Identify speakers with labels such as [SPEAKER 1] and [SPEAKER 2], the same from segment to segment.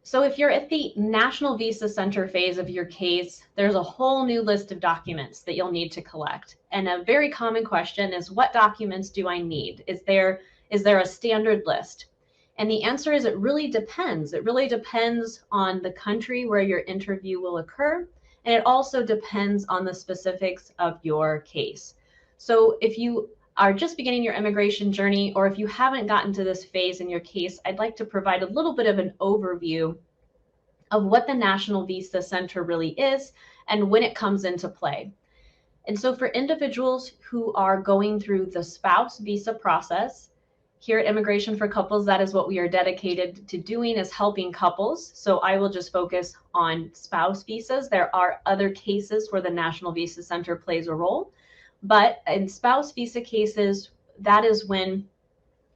[SPEAKER 1] So if you're at the National Visa Center phase of your case, there's a whole new list of documents that you'll need to collect. And a very common question is, what documents do I need? Is there a standard list? And the answer is, it really depends. It really depends on the country where your interview will occur. And it also depends on the specifics of your case. So if you are just beginning your immigration journey, or if you haven't gotten to this phase in your case, I'd like to provide a little bit of an overview of what the National Visa Center really is and when it comes into play. And so for individuals who are going through the spouse visa process, here at Immigration for Couples, that is what we are dedicated to doing, is helping couples. So I will just focus on spouse visas. There are other cases where the National Visa Center plays a role. But in spouse visa cases, that is when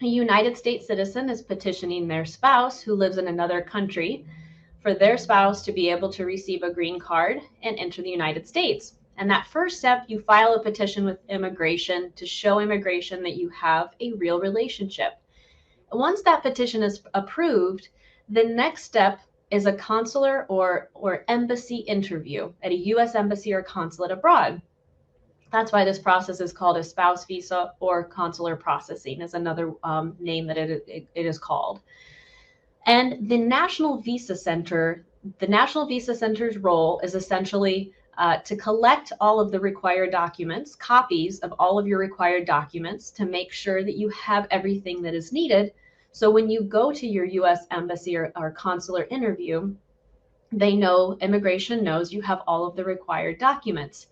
[SPEAKER 1] a United States citizen is petitioning their spouse who lives in another country for their spouse to be able to receive a green card and enter the United States. And that first step, you file a petition with immigration to show immigration that you have a real relationship. Once that petition is approved, the next step is a consular or embassy interview at a U.S. embassy or consulate abroad. That's why this process is called a spouse visa, or consular processing is another name that it is called. And the National Visa Center's role is essentially to collect all of the required documents, copies of all of your required documents, to make sure that you have everything that is needed. So when you go to your U.S. embassy or consular interview, immigration knows you have all of the required documents.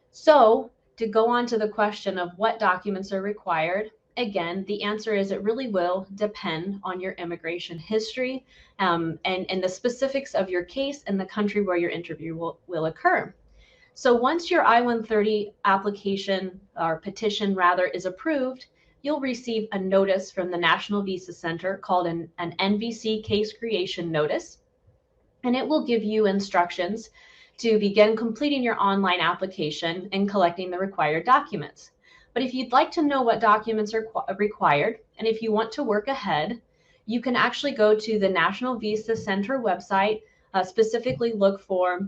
[SPEAKER 1] So to go on to the question of what documents are required, again, the answer is, it really will depend on your immigration history and the specifics of your case and the country where your interview will occur. So once your I-130 application, or petition rather, is approved, you'll receive a notice from the National Visa Center called an NVC case creation notice. And it will give you instructions to begin completing your online application and collecting the required documents. But if you'd like to know what documents are required, and if you want to work ahead, you can actually go to the National Visa Center website, specifically look for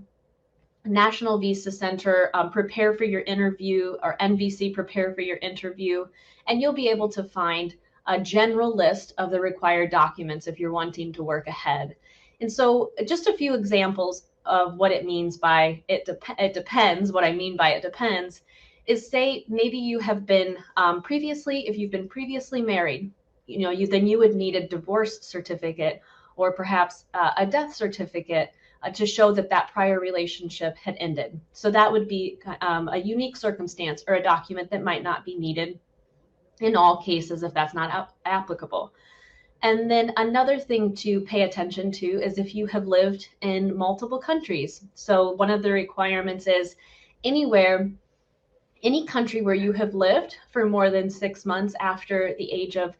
[SPEAKER 1] National Visa Center Prepare for Your Interview, or NVC Prepare for Your Interview, and you'll be able to find a general list of the required documents if you're wanting to work ahead. And so just a few examples of what it means by it depends. What I mean by it depends is, say maybe you have been if you've been previously married, then you would need a divorce certificate, or perhaps a death certificate to show that prior relationship had ended. So that would be a unique circumstance, or a document that might not be needed in all cases if that's not applicable. And then another thing to pay attention to is if you have lived in multiple countries. So one of the requirements is, any country where you have lived for more than 6 months after the age of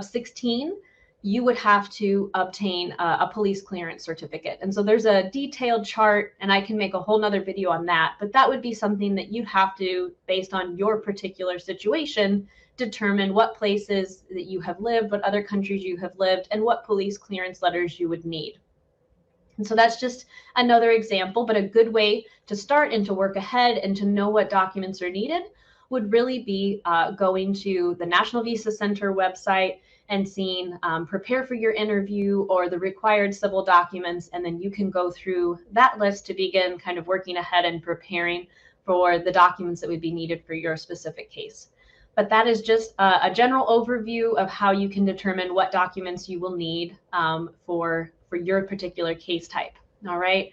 [SPEAKER 1] 16, you would have to obtain a police clearance certificate. And so there's a detailed chart, and I can make a whole nother video on that, but that would be something that you have to, based on your particular situation, determine what places that you have lived, what other countries you have lived, and what police clearance letters you would need. And so that's just another example, but a good way to start and to work ahead and to know what documents are needed would really be going to the National Visa Center website and seeing Prepare for Your Interview, or the required civil documents, and then you can go through that list to begin kind of working ahead and preparing for the documents that would be needed for your specific case. But that is just a general overview of how you can determine what documents you will need for your particular case type. All right.